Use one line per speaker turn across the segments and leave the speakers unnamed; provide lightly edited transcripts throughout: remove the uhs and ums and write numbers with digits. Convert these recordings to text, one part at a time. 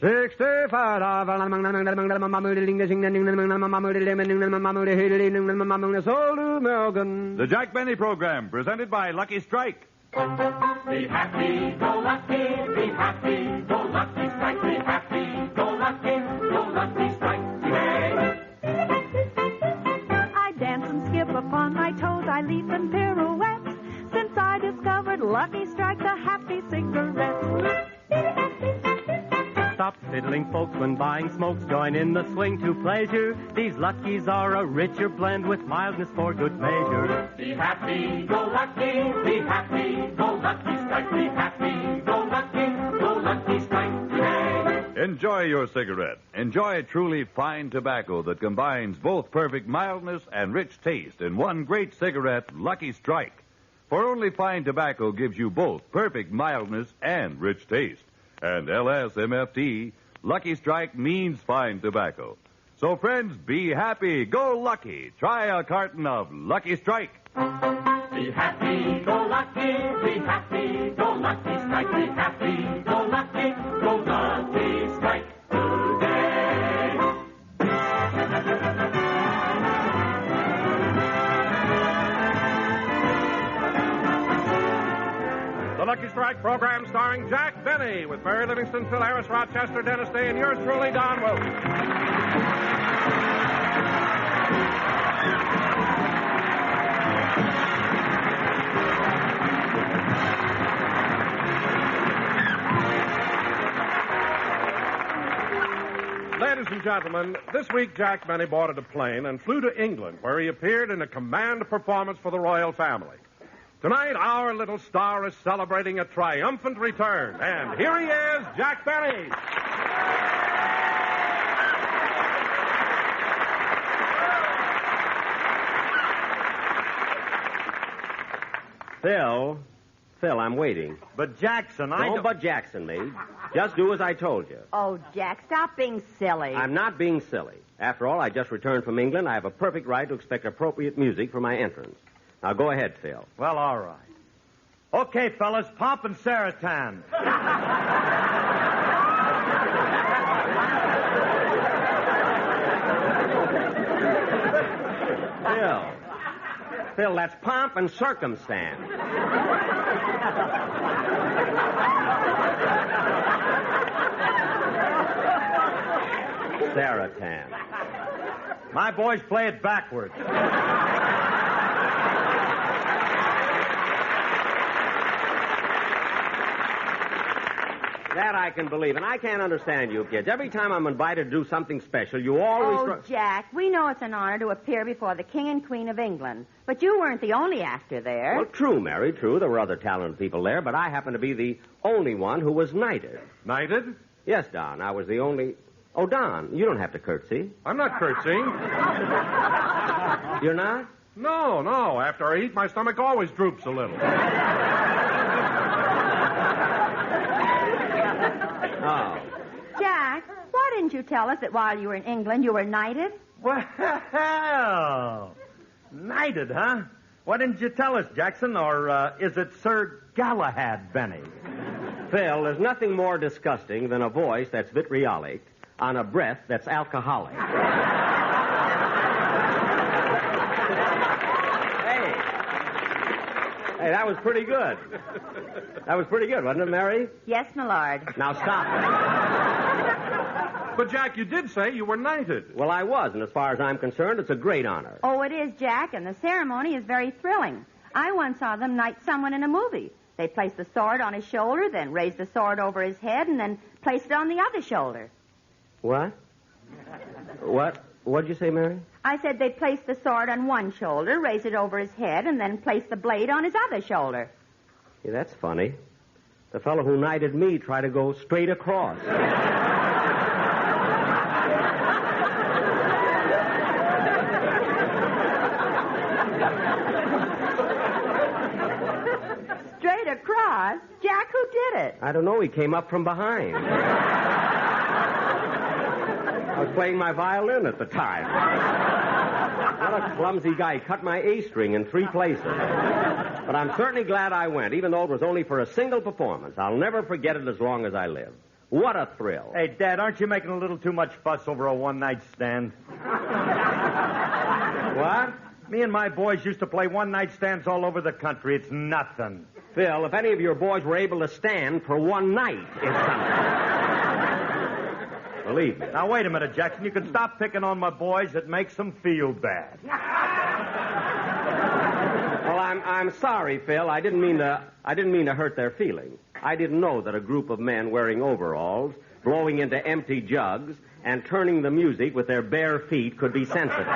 The Jack Benny Program, presented by Lucky Strike.
Be happy, go lucky, be happy, go lucky strike, be happy, go lucky strike today.
I dance and skip upon my toes, I leap and pirouette, since I discovered Lucky Strike, the happy cigarette.
Stop fiddling, folks, when buying smokes. Join in the swing to pleasure. These Luckies are a richer blend with mildness for good measure.
Be happy, go lucky, be happy, go lucky strike, be happy, go lucky strike today.
Enjoy your cigarette. Enjoy truly fine tobacco that combines both perfect mildness and rich taste in one great cigarette, Lucky Strike. For only fine tobacco gives you both perfect mildness and rich taste. And LSMFT, Lucky Strike means fine tobacco. So, friends, be happy, go lucky. Try a carton of Lucky Strike.
Be happy, go lucky, be happy, go lucky strike, be happy, go lucky strike today.
The Lucky Strike program starring Jack Benny with Mary Livingston, Phil Harris, Rochester, Dennis Day, and yours truly, Don Wilson. Ladies and gentlemen, this week Jack Benny boarded a plane and flew to England, where he appeared in a command performance for the royal family. Tonight, our little star is celebrating a triumphant return. And here he is, Jack Benny.
Phil, I'm waiting.
But Jackson,
Don't but Jackson me. Just do as I told you.
Oh, Jack, stop being silly.
I'm not being silly. After all, I just returned from England. I have a perfect right to expect appropriate music for my entrance. Now, go ahead, Phil.
Well, all right. Okay, fellas, Pomp and Saratan.
Phil, that's pomp and circumstance. Saratan.
My boys play it backwards.
That I can believe, and I can't understand you kids. Every time I'm invited to do something special, you always...
Oh, Jack, we know it's an honor to appear before the King and Queen of England, but you weren't the only actor there.
Well, true, Mary, true. There were other talented people there, but I happen to be the only one who was knighted.
Knighted?
Yes, Don, I was the only... Oh, Don, you don't have to curtsy.
I'm not curtsying.
You're not?
No. After I eat, my stomach always droops a little.
Oh.
Jack, why didn't you tell us that while you were in England you were knighted?
Well, knighted, huh? Why didn't you tell us, Jackson? Or is it Sir Galahad Benny?
Phil, there's nothing more disgusting than a voice that's vitriolic on a breath that's alcoholic. Hey, that was pretty good. That was pretty good, wasn't it, Mary?
Yes, my lord.
Now stop it.
But, Jack, you did say you were knighted.
Well, I was, and as far as I'm concerned, it's a great honor.
Oh, it is, Jack, and the ceremony is very thrilling. I once saw them knight someone in a movie. They placed the sword on his shoulder, then raised the sword over his head, and then placed it on the other shoulder.
What? What'd you say, Mary?
I said they placed the sword on one shoulder, raised it over his head, and then placed the blade on his other shoulder.
Yeah, that's funny. The fellow who knighted me tried to go straight across.
Straight across? Jack, who did it?
I don't know. He came up from behind. I was playing my violin at the time. What a clumsy guy. He cut my A string in 3 places. But I'm certainly glad I went, even though it was only for a single performance. I'll never forget it as long as I live. What a thrill.
Hey, Dad, aren't you making a little too much fuss over a one-night stand?
What?
Me and my boys used to play one-night stands all over the country. It's nothing.
Phil, if any of your boys were able to stand for one night, it's something. Believe me.
Now, wait a minute, Jackson. You can stop picking on my boys. It makes them feel bad.
Well, I'm sorry, Phil. I didn't mean to hurt their feelings. I didn't know that a group of men wearing overalls, blowing into empty jugs, and turning the music with their bare feet could be sensitive.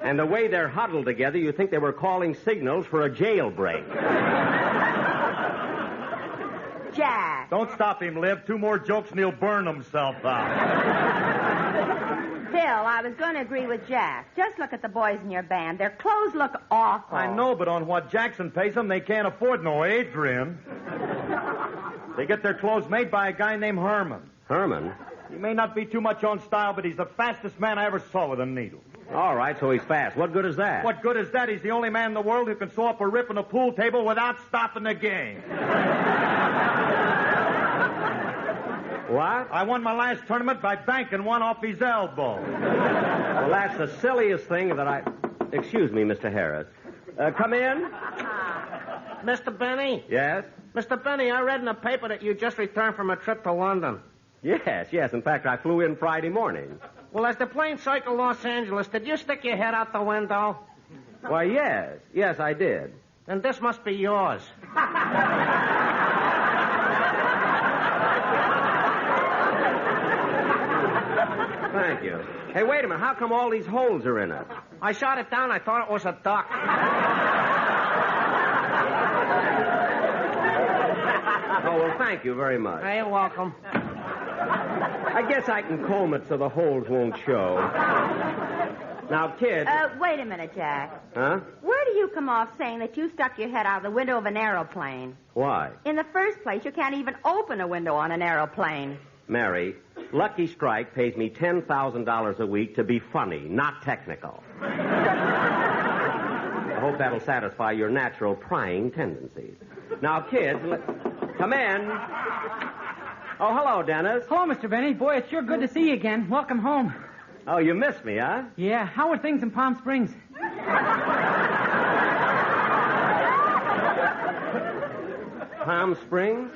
And the way they're huddled together, you'd think they were calling signals for a jailbreak.
Jack.
Don't stop him, Liv. 2 more jokes and he'll burn himself out.
Phil, I was going to agree with Jack. Just look at the boys in your band. Their clothes look awful.
I know, but on what Jackson pays them, they can't afford no Adrian. They get their clothes made by a guy named Herman.
Herman?
He may not be too much on style, but he's the fastest man I ever saw with a needle.
All right, so he's fast. What good is that?
What good is that? He's the only man in the world who can sew up a rip in a pool table without stopping the game.
What?
I won my last tournament by banking one off his elbow.
Well, that's the silliest thing that I... Excuse me, Mr. Harris. Come in.
Mr. Benny?
Yes?
Mr. Benny, I read in the paper that you just returned from a trip to London.
Yes. In fact, I flew in Friday morning.
Well, as the plane circled Los Angeles, did you stick your head out the window?
Why, yes. Yes, I did.
Then this must be yours.
Thank you. Hey, wait a minute. How come all these holes are in it?
I shot it down. I thought it was a duck.
Oh, well, thank you very much.
Hey, you're welcome.
I guess I can comb it so the holes won't show. Now, kids...
Wait a minute, Jack.
Huh?
Where do you come off saying that you stuck your head out the window of an aeroplane?
Why?
In the first place, you can't even open a window on an aeroplane.
Mary, Lucky Strike pays me $10,000 a week to be funny, not technical. I hope that'll satisfy your natural prying tendencies. Now, kids, come in. Oh, hello, Dennis.
Hello, Mr. Benny. Boy, it's sure good to see you again. Welcome home.
Oh, you missed me, huh?
Yeah, how are things in Palm Springs?
Palm Springs?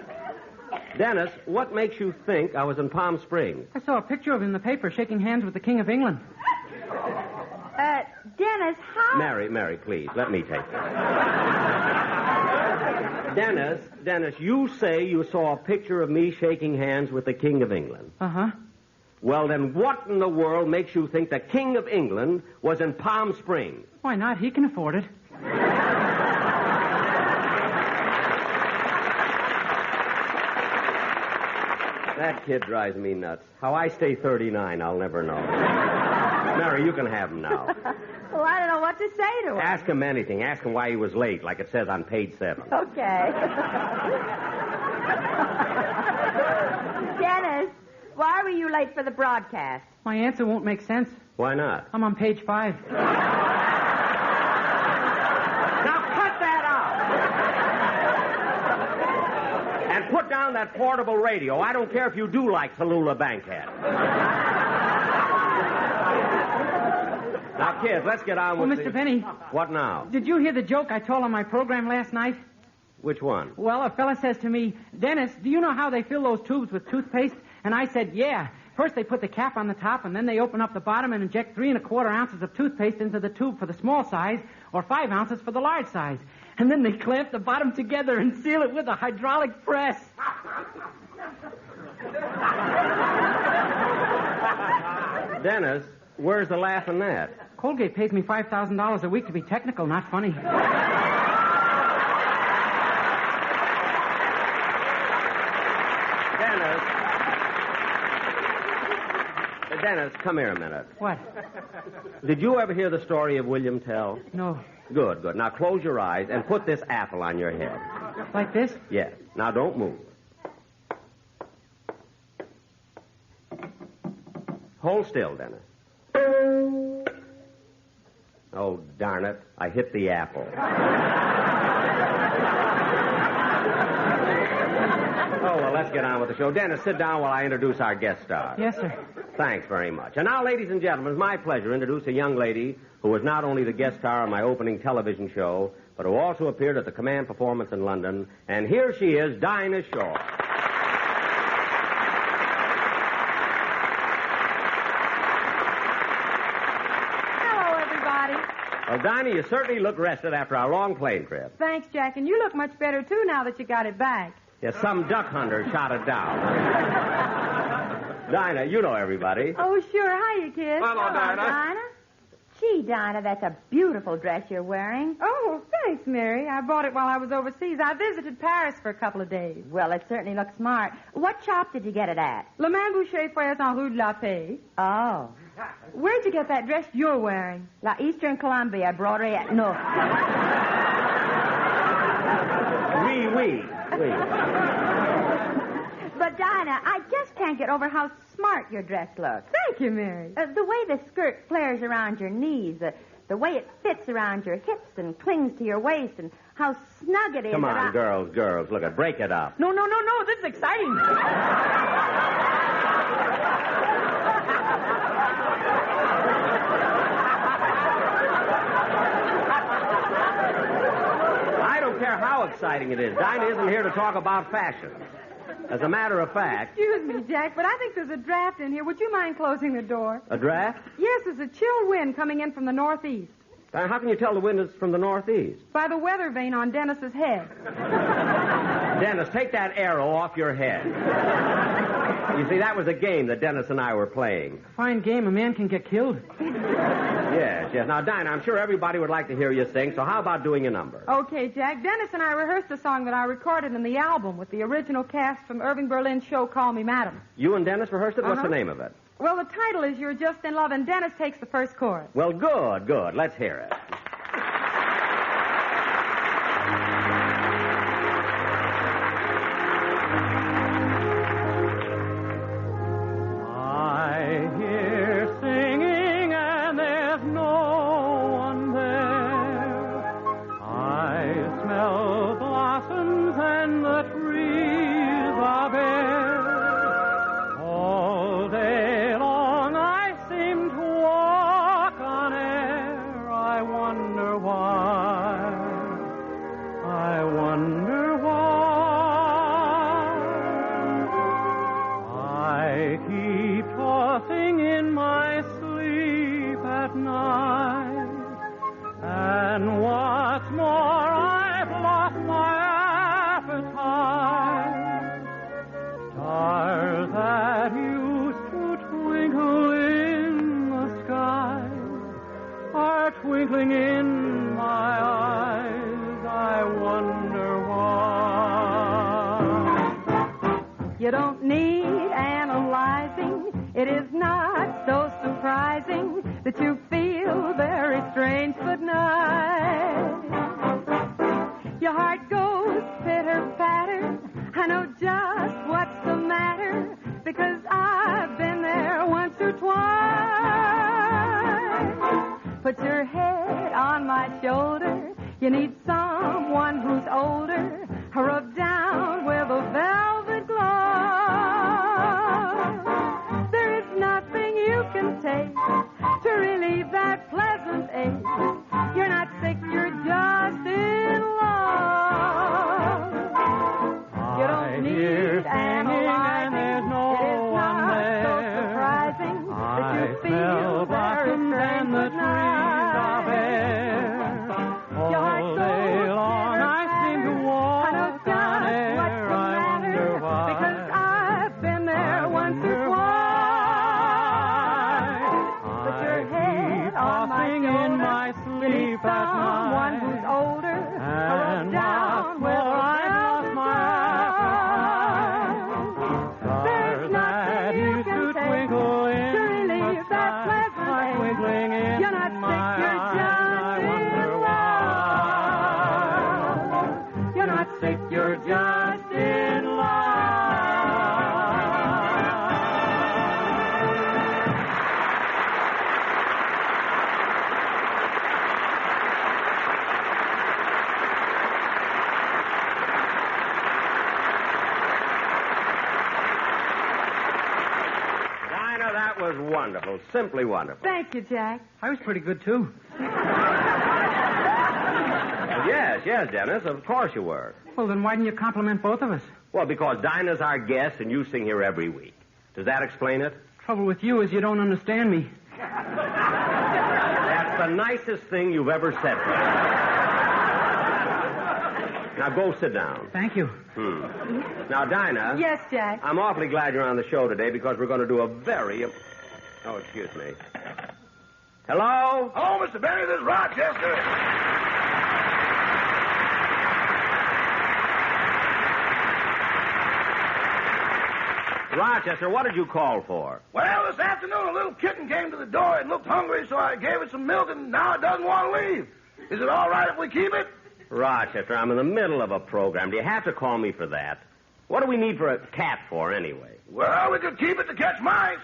Dennis, what makes you think I was in Palm Springs?
I saw a picture of him in the paper shaking hands with the King of England.
Dennis, how...
Mary, please, let me take this. Dennis, you say you saw a picture of me shaking hands with the King of England.
Uh-huh.
Well, then what in the world makes you think the King of England was in Palm Springs?
Why not? He can afford it.
That kid drives me nuts. How I stay 39, I'll never know. Mary, you can have him now.
Well, I don't know what to say to him.
Ask him anything. Ask him why he was late, like it says on page 7.
Okay. Dennis, why were you late for the broadcast?
My answer won't make sense.
Why not?
I'm on page 5.
Now cut that out! And put down that portable radio. I don't care if you do like Tallulah Bankhead. Now, kids, let's get on with
Mr. Benny.
What now?
Did you hear the joke I told on my program last night?
Which one?
Well, a fella says to me, Dennis, do you know how they fill those tubes with toothpaste? And I said, yeah. First they put the cap on the top, and then they open up the bottom and inject 3 1/4 ounces of toothpaste into the tube for the small size, or 5 ounces for the large size. And then they clamp the bottom together and seal it with a hydraulic press.
Dennis, where's the laugh in that?
Colgate pays me $5,000 a week to be technical, not funny.
Dennis, come here a minute.
What?
Did you ever hear the story of William Tell?
No.
Good. Now close your eyes and put this apple on your head.
Like this?
Yes. Now don't move. Hold still, Dennis. Oh, darn it. I hit the apple. Oh, well, let's get on with the show. Dennis, sit down while I introduce our guest star.
Yes, sir.
Thanks very much. And now, ladies and gentlemen, it's my pleasure to introduce a young lady who was not only the guest star on my opening television show, but who also appeared at the Command Performance in London. And here she is, Dinah Shore.
Hello, everybody.
Well, Dinah, you certainly look rested after our long plane trip.
Thanks, Jack. And you look much better, too, now that you got it back.
Yes, some duck hunter shot it down. Dinah, you know everybody.
Oh, sure. Hiya, kids.
Hello, Dinah.
Gee, Dinah, that's a beautiful dress you're wearing.
Oh, thanks, Mary. I bought it while I was overseas. I visited Paris for a couple of days.
Well, it certainly looks smart. What shop did you get it at?
Le Main Boucher Frères en Rue de la Paix.
Oh.
Where'd you get that dress you're wearing?
La Eastern Columbia Broderie. No.
Oui.
But, Dinah, I just can't get over how smart your dress looks.
Thank you, Mary.
The way the skirt flares around your knees, the way it fits around your hips and clings to your waist, and how snug it is.
Come on, girls. Look it. Break it up.
No. This is exciting.
I don't care how exciting it is. Dinah isn't here to talk about fashion. As a matter of fact...
Excuse me, Jack, but I think there's a draft in here. Would you mind closing the door?
A draft?
Yes, there's a chill wind coming in from the northeast.
How can you tell the wind is from the northeast?
By the weather vane on Dennis's head.
Dennis, take that arrow off your head. You see, that was a game that Dennis and I were playing.
Fine game. A man can get killed.
Yes. Now, Dinah, I'm sure everybody would like to hear you sing, so how about doing a number?
Okay, Jack. Dennis and I rehearsed a song that I recorded in the album with the original cast from Irving Berlin's show, Call Me Madam.
You and Dennis rehearsed it? What's the name of it?
Well, the title is You're Just in Love, and Dennis takes the first chorus.
Well, good. Let's hear it.
I hear singing and there's no one there. I smell blossoms and the trees are bare. All day long I seem to walk on air. I wonder why. I wonder why. I keep tossing in my sleep at night. And what's more, I've lost my appetite. Stars that used to twinkle in the sky are twinkling in my eyes. I wonder why.
You don't need analyzing. It is not so surprising that you feel very strange tonight. Your heart goes pitter-patter. I know just what's the matter because I've been there once or twice. Put your head on my shoulder. You need someone who's older. Rub down with a velvet glove. There is nothing you can take to relieve that pleasant ache. You're not sick, you're just in love. You don't need analyzing. It is not so surprising that you feel very strange tonight. Your heart goes
that was wonderful. Simply wonderful.
Thank you, Jack.
I was pretty good, too.
Yes, Dennis, of course you were.
Well, then why didn't you compliment both of us?
Well, because Dinah's our guest and you sing here every week. Does that explain it?
Trouble with you is you don't understand me.
That's the nicest thing you've ever said to me. Now go sit down.
Thank you.
Now, Dinah.
Yes, Jack.
I'm awfully glad you're on the show today because we're going to do a very... Oh, excuse me. Hello?
Oh, Mr. Benny, this is Rochester.
Rochester, what did you call for?
Well, this afternoon, a little kitten came to the door and looked hungry, so I gave it some milk, and now it doesn't want to leave. Is it all right if we keep it?
Rochester, I'm in the middle of a program. Do you have to call me for that? What do we need for a cat for, anyway?
Well, we could keep it to catch mice.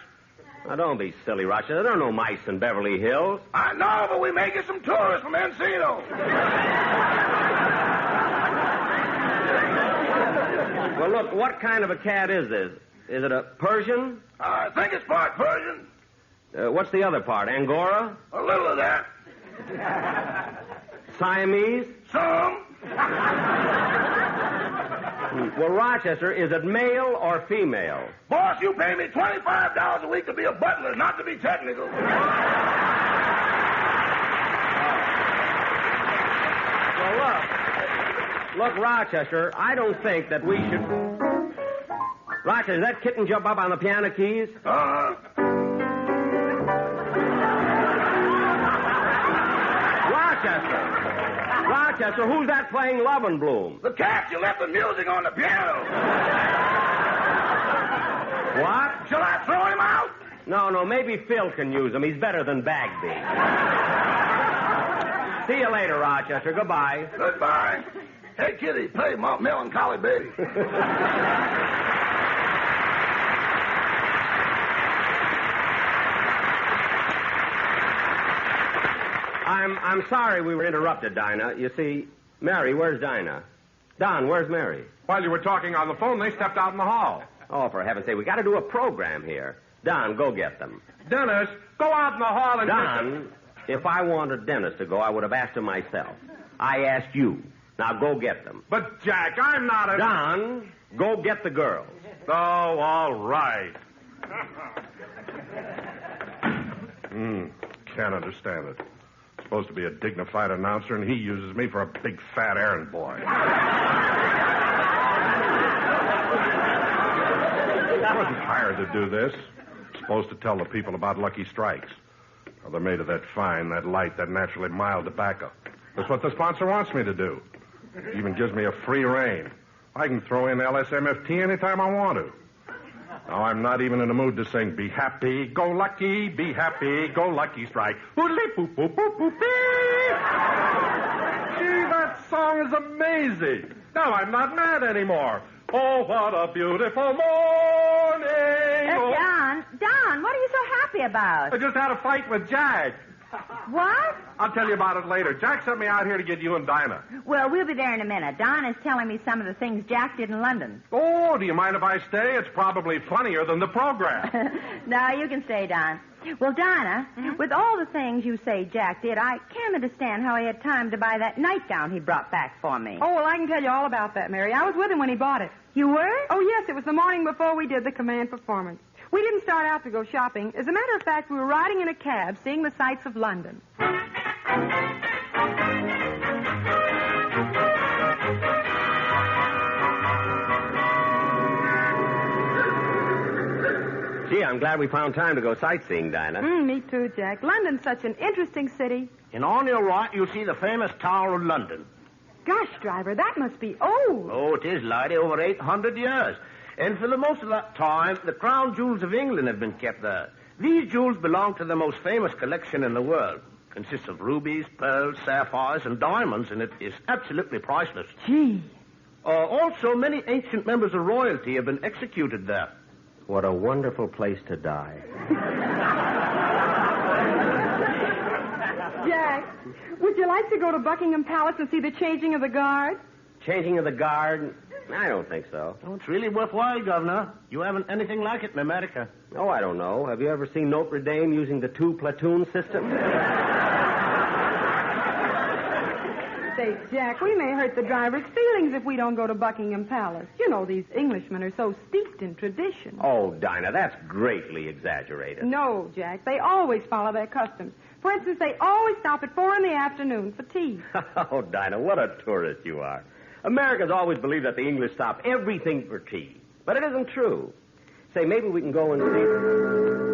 Now, don't be silly, Rochester. There are no mice in Beverly Hills.
I know, but we may get some tourists from Encino.
Well, look, what kind of a cat is this? Is it a Persian?
I think it's part Persian.
What's the other part? Angora?
A little of that.
Siamese?
Some.
Well, Rochester, is it male or female?
Boss, you pay me $25 a week to be a butler, not to be technical.
Well, look, Rochester, I don't think that we should... Rochester, does that kitten jump up on the piano keys? Rochester, who's that playing Love and Bloom?
The cat, you left the music on the piano.
What?
Shall I throw him out?
No, maybe Phil can use him. He's better than Bagby. See you later, Rochester. Goodbye.
Goodbye. Hey, Kitty, play Melancholy Baby.
I'm sorry we were interrupted, Dinah. You see, Mary, where's Dinah? Don, where's Mary?
While you were talking on the phone, they stepped out in the hall.
Oh, for heaven's sake, we got to do a program here. Don, go get them.
Dennis, go out in the hall and...
Don, if I wanted Dennis to go, I would have asked him myself. I asked you. Now go get them.
But, Jack, I'm not a...
Don, go get the girls.
Oh, all right. Can't understand it. Supposed to be a dignified announcer, and he uses me for a big fat errand boy. I wasn't hired to do this. Supposed to tell the people about Lucky Strikes. How they're made of that fine, that light, that naturally mild tobacco. That's what the sponsor wants me to do. Even gives me a free rein. I can throw in LSMFT anytime I want to. Now, I'm not even in the mood to sing Be Happy, Go Lucky, Be Happy, Go Lucky Strike. Oodly boop boop boop boop beep. Gee, that song is amazing. Now I'm not mad anymore. Oh, what a beautiful morning.
Don, what are you so happy about?
I just had a fight with Jack.
What?
I'll tell you about it later. Jack sent me out here to get you and Dinah.
Well, we'll be there in a minute. Don is telling me some of the things Jack did in London.
Oh, do you mind if I stay? It's probably funnier than the program.
No, you can stay, Don. Well, Dinah, with all the things you say Jack did, I can't understand how he had time to buy that nightgown he brought back for me.
Oh, well, I can tell you all about that, Mary. I was with him when he bought it.
You were?
Oh, yes, it was the morning before we did the command performance. We didn't start out to go shopping. As a matter of fact, we were riding in a cab, seeing the sights of London.
Gee, I'm glad we found time to go sightseeing, Dinah.
Me too, Jack. London's such an interesting city.
And on your right, you'll see the famous Tower of London.
Gosh, driver, that must be old.
Oh, it is, lady, over 800 years. And for the most of that time, the crown jewels of England have been kept there. These jewels belong to the most famous collection in the world. Consists of rubies, pearls, sapphires, and diamonds, and it is absolutely priceless.
Gee.
Also, many ancient members of royalty have been executed there.
What a wonderful place to die.
Jack, would you like to go to Buckingham Palace and see the changing of the guard?
Changing of the guard? I don't think so.
Oh, it's really worthwhile, Governor. You haven't anything like it in America.
Oh, I don't know. Have you ever seen Notre Dame using the two-platoon system?
Say, Jack, we may hurt the driver's feelings if we don't go to Buckingham Palace. You know, these Englishmen are so steeped in tradition.
Oh, Dinah, that's greatly exaggerated.
No, Jack, they always follow their customs. For instance, they always stop at 4 in the afternoon for tea.
Oh, Dinah, what a tourist you are. Americans always believe that the English stop everything for tea. But it isn't true. Say, maybe we can go and see...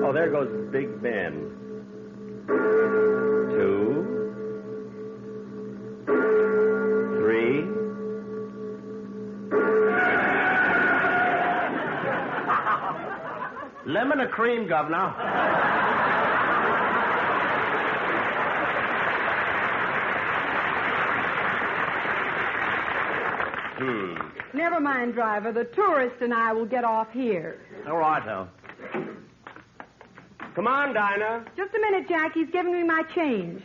Oh, there goes Big Ben. 2... 3.
Lemon or cream, Governor?
Never mind, driver. The tourist and I will get off here.
All right, though.
Come on, Dinah.
Just a minute, Jack. He's giving me my change.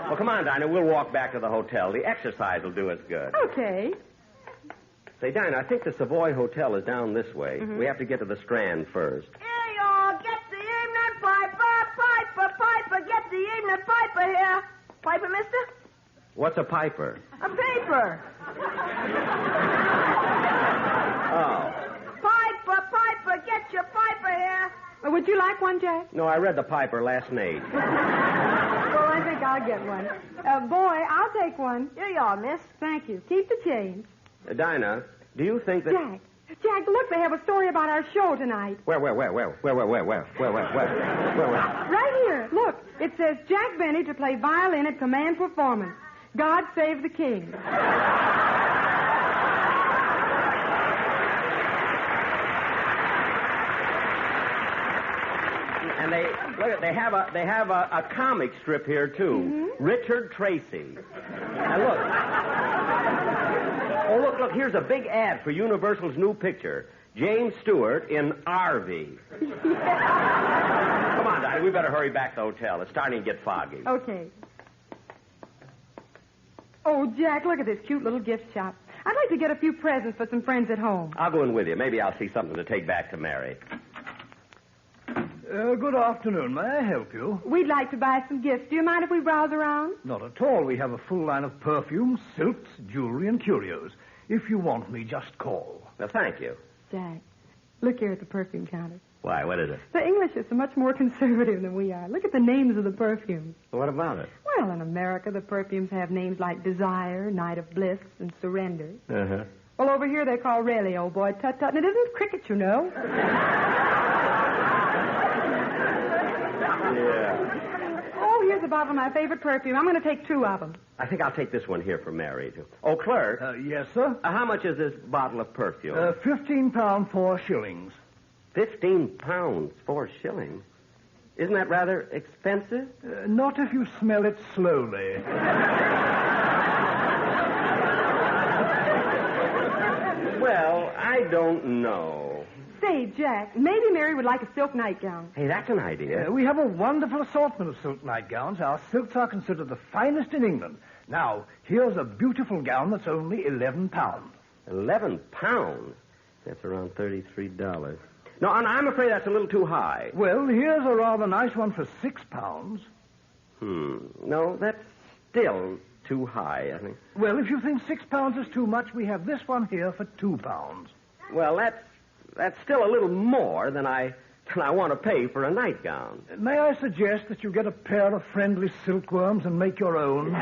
Well, come on, Dinah. We'll walk back to the hotel. The exercise will do us good.
Okay.
Say, Dinah, I think the Savoy Hotel is down this way.
Mm-hmm.
We have to get to the Strand first.
Here, y'all, get the evening piper, get the evening piper here. Piper, mister?
What's a piper?
A paper.
Oh.
Piper, get your piper here.
Would you like one, Jack?
No, I read the piper last night.
Well, I think I'll get one. Boy, I'll take one.
Here you are, miss.
Thank you. Keep the change.
Dinah, do you think that...
Jack, look, they have a story about our show tonight.
Where?
Right here. Look, it says Jack Benny to play violin at command performance. God save the king.
And they have a comic strip here too.
Mm-hmm.
Richard Tracy. And look. Oh, look, here's a big ad for Universal's new picture. James Stewart in RV. Come on, Dinah, we better hurry back to the hotel. It's starting to get foggy.
Okay. Oh, Jack, look at this cute little gift shop. I'd like to get a few presents for some friends at home.
I'll go in with you. Maybe I'll see something to take back to Mary.
Good afternoon. May I help you?
We'd like to buy some gifts. Do you mind if we browse around?
Not at all. We have a full line of perfumes, silks, jewelry, and curios. If you want me, just call.
Well, thank you.
Jack, look here at the perfume counter.
Why, what is it?
The English are so much more conservative than we are. Look at the names of the perfumes.
What about it?
Well, in America, the perfumes have names like Desire, Night of Bliss, and Surrender.
Uh-huh.
Well, over here they call Rayleigh, old boy, tut-tut, and it isn't cricket, you know.
Yeah.
Oh, here's a bottle of my favorite perfume. I'm going to take 2 of them.
I think I'll take this one here for Mary, too. Oh, clerk.
Yes, sir?
How much is this bottle of perfume?
£15, 4 shillings.
15 pounds, 4 shillings. Isn't that rather expensive?
Not if you smell it slowly.
Well, I don't know.
Say, Jack, maybe Mary would like a silk nightgown.
Hey, that's an idea.
We have a wonderful assortment of silk nightgowns. Our silks are considered the finest in England. Now, here's a beautiful gown that's only £11.
11 pounds? That's around $33. No, and I'm afraid that's a little too high.
Well, here's a rather nice one for £6.
No, that's still too high, I think.
Well, if you think £6 is too much, we have this one here for £2.
Well, that's still a little more than I want to pay for a nightgown.
May I suggest that you get a pair of friendly silkworms and make your own?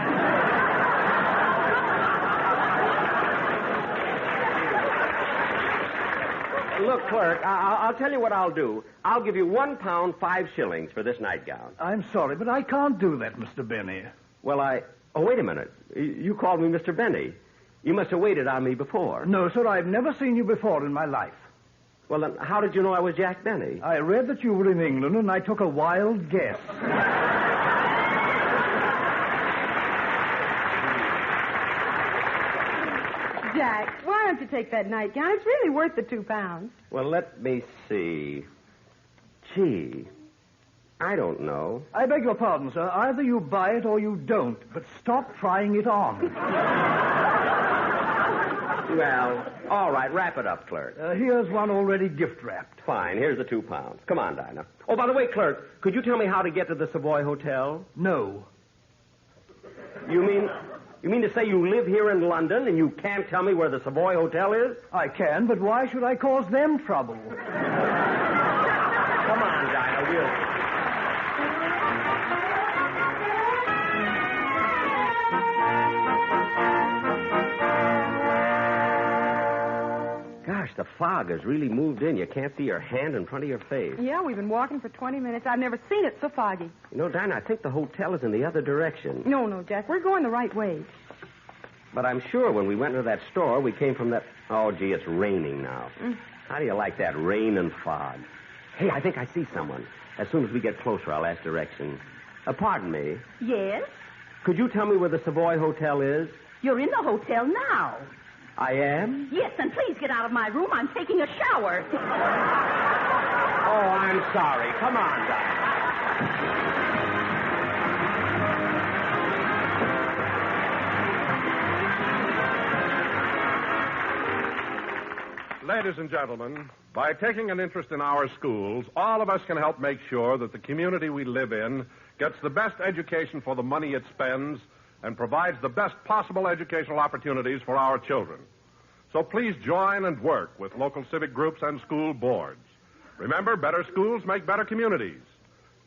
Look, clerk, I'll tell you what I'll do. I'll give you £1, 5 shillings for this nightgown.
I'm sorry, but I can't do that, Mr. Benny.
Well, Oh, wait a minute. You called me Mr. Benny. You must have waited on me before.
No, sir, I've never seen you before in my life.
Well, then, how did you know I was Jack Benny?
I read that you were in England, and I took a wild guess.
Jack, why don't you take that nightgown? It's really worth the £2.
Well, let me see. Gee, I don't know.
I beg your pardon, sir. Either you buy it or you don't, but stop trying it on.
Well, all right, wrap it up, clerk.
Here's one already gift-wrapped.
Fine, here's the £2. Come on, Dinah. Oh, by the way, clerk, could you tell me how to get to the Savoy Hotel?
No.
You mean to say you live here in London and you can't tell me where the Savoy Hotel is?
I can, but why should I cause them trouble?
Come on, Dinah, we'll... Gosh, the fog has really moved in. You can't see your hand in front of your face.
Yeah, we've been walking for 20 minutes. I've never seen it so foggy.
You know, Dinah, I think the hotel is in the other direction.
No, Jack. We're going the right way.
But I'm sure when we went to that store, we came from that... Oh, gee, it's raining now. How do you like that rain and fog? Hey, I think I see someone. As soon as we get closer, I'll ask directions. Pardon me.
Yes?
Could you tell me where the Savoy Hotel is?
You're in the hotel now.
I am?
Yes, and please get out of my room. I'm taking a shower.
Oh, I'm sorry. Come on, Dinah.
Ladies and gentlemen, by taking an interest in our schools, all of us can help make sure that the community we live in gets the best education for the money it spends and provides the best possible educational opportunities for our children. So please join and work with local civic groups and school boards. Remember, better schools make better communities.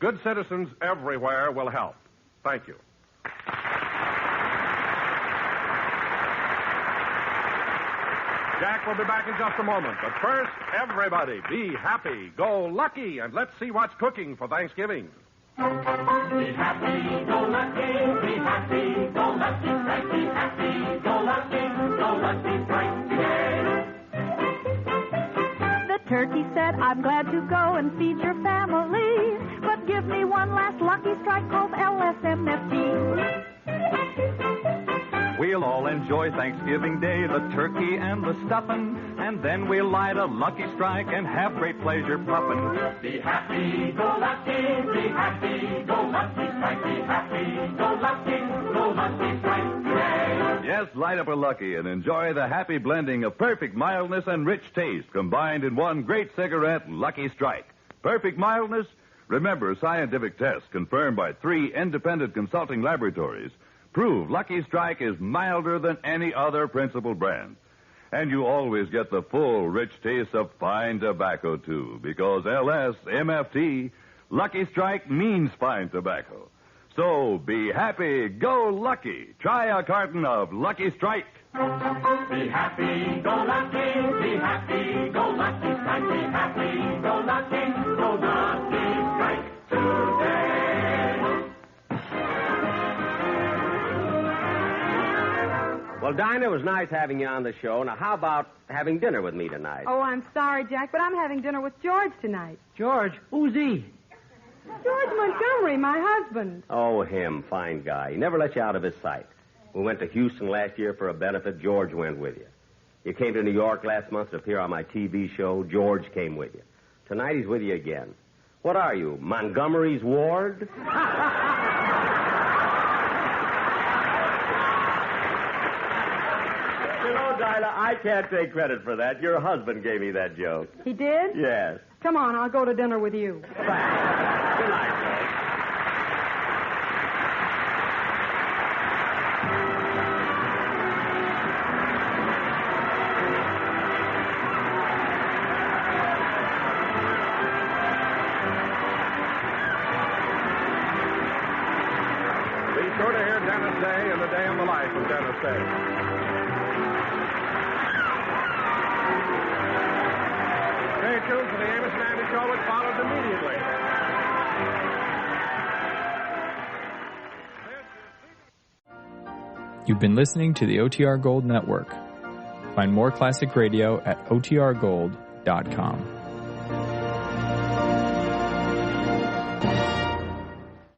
Good citizens everywhere will help. Thank you. Jack will be back in just a moment. But first, everybody, be happy, go lucky, and let's see what's cooking for Thanksgiving.
Be happy, go lucky, be happy, go lucky, strike, be happy, go lucky, strike today.
The turkey said, I'm glad to go and feed your family, but give me one last lucky strike called LSMFT.
We'll all enjoy Thanksgiving Day, the turkey and the stuffing, and then we'll light a lucky strike and have great pleasure puffing.
Be happy, go lucky, be happy, go lucky, strike, be happy, go lucky, strike today.
Yes, light up a lucky and enjoy the happy blending of perfect mildness and rich taste combined in one great cigarette, Lucky Strike. Perfect mildness? Remember, scientific tests confirmed by 3 independent consulting laboratories prove Lucky Strike is milder than any other principal brand. And you always get the full, rich taste of fine tobacco, too, because LSMFT, Lucky Strike means fine tobacco. So be happy, go lucky. Try a carton of Lucky Strike.
Be happy, go lucky, be happy, go lucky, strike, be happy, go lucky, strike today.
Well, Dinah, it was nice having you on the show. Now, how about having dinner with me tonight?
Oh, I'm sorry, Jack, but I'm having dinner with George tonight.
George, who's he?
George Montgomery, my husband.
Oh, him, fine guy. He never let you out of his sight. We went to Houston last year for a benefit. George went with you. You came to New York last month to appear on my TV show. George came with you. Tonight he's with you again. What are you, Montgomery's ward? You know, Dinah, I can't take credit for that. Your husband gave me that joke.
He did?
Yes.
Come on, I'll go to dinner with you.
Good night, George.
Be sure to hear Dennis Day and the Day in the Life of Dennis Day. Stay tuned for the Amos and Andy Show, which follows immediately.
You've been listening to the OTR Gold Network. Find more classic radio at otrgold.com.